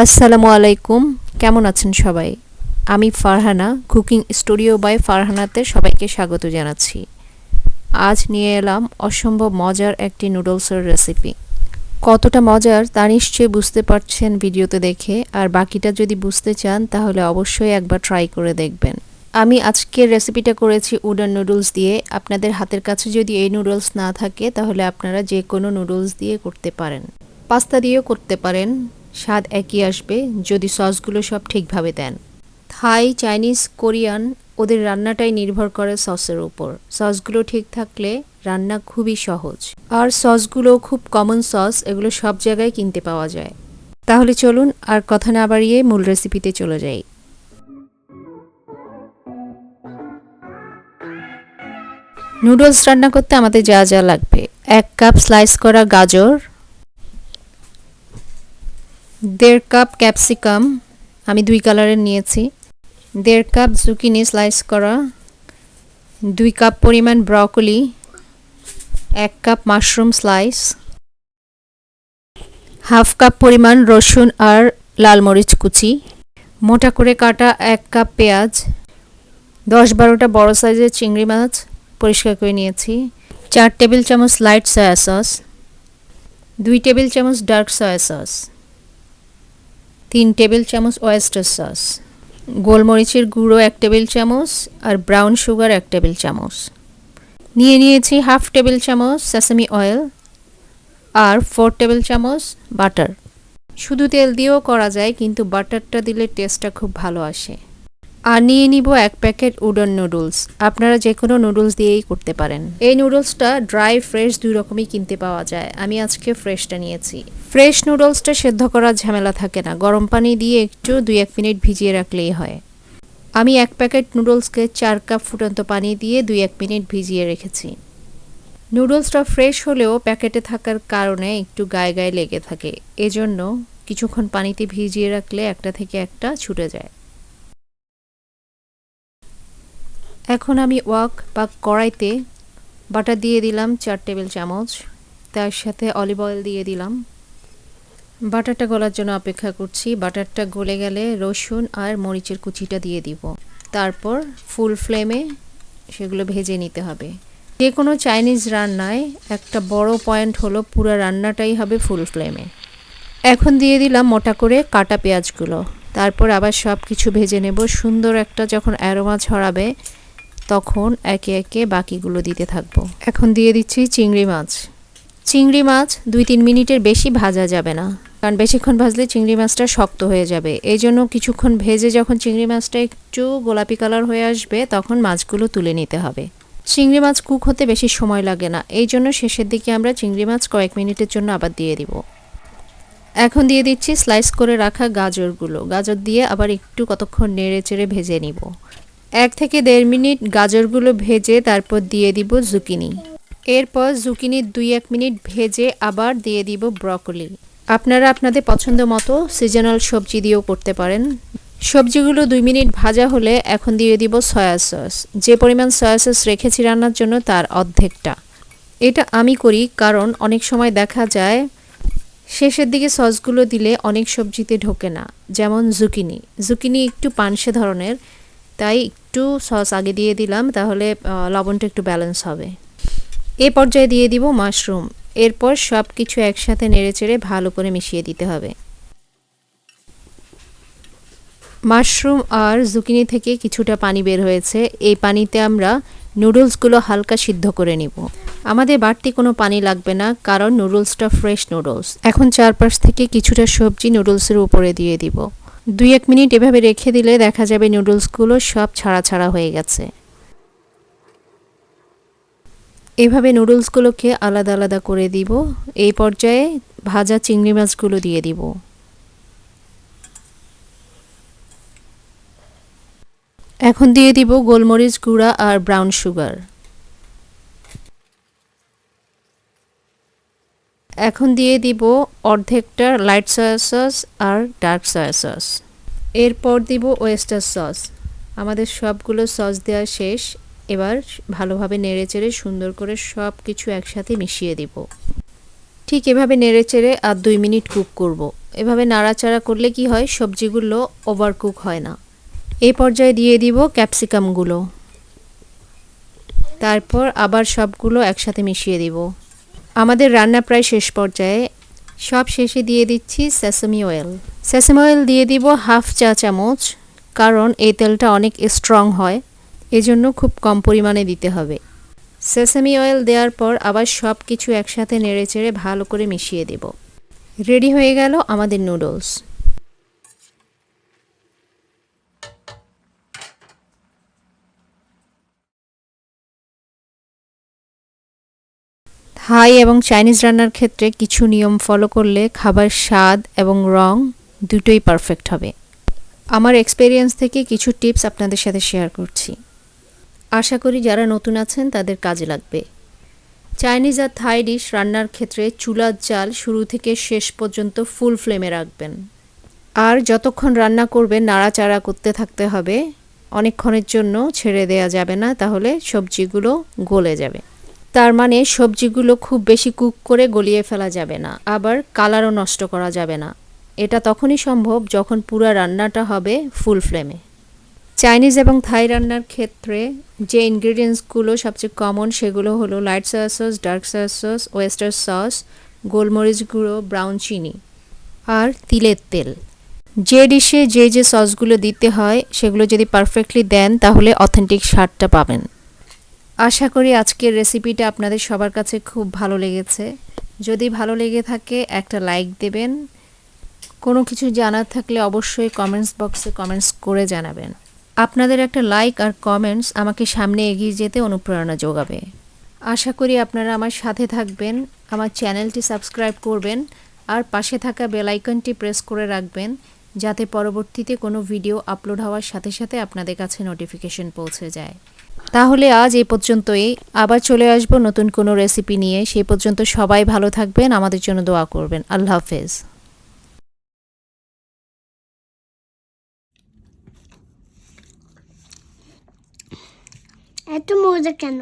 আসসালামু আলাইকুম, কেমন আছেন সবাই? আমি ফারহানা, কুকিং স্টুডিও বাই ফারহানাতে সবাইকে স্বাগত জানাচ্ছি। আজ নিয়ে এলাম অসম্ভব মজার একটি নুডলসের রেসিপি। কতটা মজার তা নিশ্চয়ই বুঝতে পারছেন ভিডিওতে দেখে, আর বাকিটা যদি বুঝতে চান তাহলে অবশ্যই একবার ট্রাই করে দেখবেন। আমি আজকের রেসিপিটা করেছি উডন নুডলস দিয়ে। আপনাদের হাতের কাছে যদি এই নুডলস না থাকে তাহলে আপনারা যে কোনো নুডলস দিয়ে করতে পারেন। পাস্তা দিয়েও করতে পারেন, স্বাদ একই আসবে যদি সসগুলো সব ঠিকভাবে দেন। থাই, চাইনিজ, কোরিয়ান ওদের রান্নাটাই নির্ভর করে সসের উপর। সসগুলো ঠিক থাকলে রান্না খুবই সহজ। আর সসগুলো খুব কমন সস, এগুলো সব জায়গায় কিনতে পাওয়া যায়। তাহলে চলুন আর কথা না বাড়িয়ে মূল রেসিপিতে চলে যাই। নুডলস রান্না করতে আমাদের যা যা লাগবে: 1 কাপ স্লাইস করা গাজর, 1.5 কাপ ক্যাপসিকাম, আমি 2 কালারের নিয়েছি, 1.5 কাপ জুকিনি স্লাইস করা, 2 কাপ পরিমাণ broccoli, 1 cup mushroom slice, half cup পরিমাণ রসুন আর লাল মরিচ কুচি, মোটা করে কাটা 1 কাপ পেঁয়াজ, 10-12টা বড় সাইজের চিংড়ি মাছ পরিষ্কার করে নিয়েছি, 4 টেবিল চামচ লাইট সয়া সস, 2 টেবিল চামচ ডার্ক সয়া সস, 3 টেবিল চামচ ওয়েস্টার সস, গোলমরিচের গুঁড়ো 1 টেবিল চামচ আর ব্রাউন সুগার 1 টেবিল চামচ। নিয়েছি হাফ টেবিল চামচ সেসামি অয়েল আর 4 টেবিল চামচ বাটার। শুধু তেল দিয়েও করা যায়, কিন্তু বাটারটা দিলে টেস্টটা খুব ভালো আসে। আর নিয়ে নিব 1 প্যাকেট উডন নুডলস। আপনারা যে কোনো নুডলস দিয়েই করতে পারেন। এই নুডলসটা ড্রাই ফ্রেশ দুই রকমই কিনতে পাওয়া যায়, আমি আজকে ফ্রেশটা নিয়েছি। ফ্রেশ নুডলসটা সেদ্ধ করার ঝামেলা থাকে না, গরম পানি দিয়ে একটু 2-1 মিনিট ভিজিয়ে রাখলেই হয়। আমি 1 প্যাকেট নুডলসকে 4 কাপ ফুটন্ত পানি দিয়ে 2-1 মিনিট ভিজিয়ে রেখেছি। নুডলসটা ফ্রেশ হলেও প্যাকেটে থাকার কারণে একটু গায়ে গায়ে লেগে থাকে, এজন্য কিছুক্ষণ পানিতে ভিজিয়ে রাখলে একটা থেকে একটা ছুটে যায়। এখন আমি ওয়াক বা কড়াইতে বাটার দিয়ে দিলাম 4 টেবিল চামচ, তার সাথে অলিভ অয়েল দিয়ে দিলাম। বাটারটা গলার জন্য অপেক্ষা করছি। বাটারটা গলে গেলে রসুন আর মরিচের কুচিটা দিয়ে দিব। তারপর ফুল ফ্লেমে সেগুলো ভেজে নিতে হবে। যে কোনো চাইনিজ রান্নায় একটা বড় পয়েন্ট হলো পুরো রান্নাটাই হবে ফুল ফ্লেমে। এখন দিয়ে দিলাম মোটা করে কাটা পেঁয়াজগুলো। তারপর আবার সব কিছু ভেজে নেব। সুন্দর একটা যখন অ্যারোমা ছড়াবে তখন একে একে বাকিগুলো দিতে থাকবো। এখন দিয়ে দিচ্ছি চিংড়ি মাছ। চিংড়ি মাছ 2-3 মিনিটের বেশি ভাজা যাবে না, কারণ বেশিক্ষণ ভাজলে চিংড়ি মাছটা শক্ত হয়ে যাবে। এই জন্য কিছুক্ষণ ভেজে যখন চিংড়ি মাছটা একটু গোলাপি কালার হয়ে আসবে তখন মাছগুলো তুলে নিতে হবে। চিংড়ি মাছ কুক হতে বেশি সময় লাগে না, এই জন্য শেষের দিকে আমরা চিংড়ি মাছ কয়েক মিনিটের জন্য আবার দিয়ে দিব। এখন দিয়ে দিচ্ছি স্লাইস করে রাখা গাজরগুলো। গাজর দিয়ে আবার একটু কতক্ষণ নেড়ে চেড়ে ভেজে নিব। 1 থেকে 1.5 মিনিট গাজরগুলো ভেজে তারপর দিয়ে দিব জুকিনি। এরপর জুকিনি 2-1 মিনিট ভেজে আবার দিয়ে দিব ব্রকলি। আপনারা আপনাদের পছন্দ মতো সিজনাল সবজি দিয়েও করতে পারেন। সবজিগুলো 2 মিনিট ভাজা হলে এখন দিয়ে দিব সয়া সস। যে পরিমাণ সয়া সস রেখেছি রান্নার জন্য তার অর্ধেকটা। এটা আমি করি কারণ অনেক সময় দেখা যায় শেষের দিকে সসগুলো দিলে অনেক সবজিতে ঢোকে না, যেমন জুকিনি একটু পানসে ধরনের, তাই একটু সস আগে দিয়ে দিলাম, তাহলে লবণটা একটু ব্যালেন্স হবে। এ পর্যায়ে দিয়ে দিব মাশরুম। এরপর সব কিছু একসাথে নেড়েচেড়ে ভালো করে মিশিয়ে দিতে হবে। মাশরুম আর জুকিনি থেকে কিছুটা পানি বের হয়েছে, এই পানিতে আমরা নুডলসগুলো হালকা সিদ্ধ করে নিব। আমাদের বাড়তি কোনো পানি লাগবে না, কারণ নুডলসটা ফ্রেশ নুডলস। এখন চারপাশ থেকে কিছুটা সবজি নুডলসের উপরে দিয়ে দিব। 2-1 মিনিট এভাবে রেখে দিলে দেখা যাবে নুডলসগুলো সব ছাড়া ছাড়া হয়ে গেছে। এভাবে নুডলসগুলোকে আলাদা আলাদা করে দিব। এই পর্যায়ে ভাজা চিংড়ি মাছগুলো দিয়ে দিব। এখন দিয়ে দিব গোলমরিচ গুঁড়া আর ব্রাউন সুগার। এখন দিয়ে দিব অর্ধেকটা লাইট সয়া সস আর ডার্ক সয়া সস। এরপর দিব ওয়েস্টার সস। আমাদের সবগুলো সস দেওয়া শেষ। এবার ভালোভাবে নেড়েচেড়ে সুন্দর করে সব কিছু একসাথে মিশিয়ে দিব। ঠিক এভাবে নেড়েচেড়ে আর 2 মিনিট কুক করব। এভাবে নাড়াচাড়া করলে কি হয়, সবজিগুলো ওভারকুক হয় না। এই পর্যায়ে দিয়ে দিব ক্যাপসিকামগুলো, তারপর আবার সবগুলো একসাথে মিশিয়ে দিব। আমাদের রান্না প্রায় শেষ পর্যায়ে। সব শেষে দিয়ে দিচ্ছি সেসামি অয়েল। সেসামি অয়েল দিয়ে দিব 1/2 চা চামচ, কারণ এই তেলটা অনেক স্ট্রং হয়, এজন্য খুব কম পরিমাণে দিতে হবে। সেসামি অয়েল দেওয়ার পর আবার সব কিছু একসাথে নেড়েচেড়ে ভালো করে মিশিয়ে দেব। রেডি হয়ে গেল আমাদের নুডলস। থাই এবং চাইনিজ রান্নার ক্ষেত্রে কিছু নিয়ম ফলো করলে খাবার স্বাদ এবং রং দুটোই পারফেক্ট হবে। আমার এক্সপেরিয়েন্স থেকে কিছু টিপস আপনাদের সাথে শেয়ার করছি, আশা করি যারা নতুন আছেন তাদের কাজে লাগবে। চাইনিজ আর থাই ডিশ রান্নার ক্ষেত্রে চুলার জাল শুরু থেকে শেষ পর্যন্ত ফুল ফ্লেমে রাখবেন, আর যতক্ষণ রান্না করবেন নাড়াচাড়া করতে থাকতে হবে। অনেকক্ষণের জন্য ছেড়ে দেওয়া যাবে না, তাহলে সবজিগুলো গলে যাবে। তার মানে সবজিগুলো খুব বেশি কুক করে গলিয়ে ফেলা যাবে না, আবার কালারও নষ্ট করা যাবে না। এটা তখনই সম্ভব যখন পুরো রান্নাটা হবে ফুল ফ্লেমে। চাইনিজ এবং থাই রান্নার ক্ষেত্রে যে ইনগ্রেডিয়েন্টসগুলো সবচেয়ে কমন সেগুলো হলো light soya sauce, dark soya sauce, oyster sauce, গোলমরিচ গুঁড়ো, ব্রাউন চিনি আর তিলের তেল। যে ডিশে যে যে সসগুলো দিতে হয় সেগুলো যদি পারফেক্টলি দেন তাহলে অথেন্টিক স্বাদটা পাবেন। আশা করি আজকের রেসিপিটা আপনাদের সবার কাছে খুব ভালো লেগেছে। যদি ভালো লেগে থাকে একটা লাইক দেবেন। কোনো কিছু জানার থাকলে অবশ্যই কমেন্টস বক্সে কমেন্টস করে জানাবেন। আপনাদের একটা লাইক আর কমেন্টস আমাকে সামনে এগিয়ে যেতে অনুপ্রেরণা যোগাবে। আশা করি আপনারা আমার সাথে থাকবেন, আমার চ্যানেলটি সাবস্ক্রাইব করবেন আর পাশে থাকা বেল আইকনটি প্রেস করে রাখবেন, যাতে পরবর্তীতে কোনো ভিডিও আপলোড হওয়ার সাথে সাথে আপনাদের কাছে নোটিফিকেশন পৌঁছে যায়। তাহলে আজ এই পর্যন্তই, আবার চলে আসব নতুন কোনো রেসিপি নিয়ে। সেই পর্যন্ত সবাই ভালো থাকবেন, আমাদের জন্য দোয়া করবেন। আল্লাহ হাফেজ। এত মজা কেন?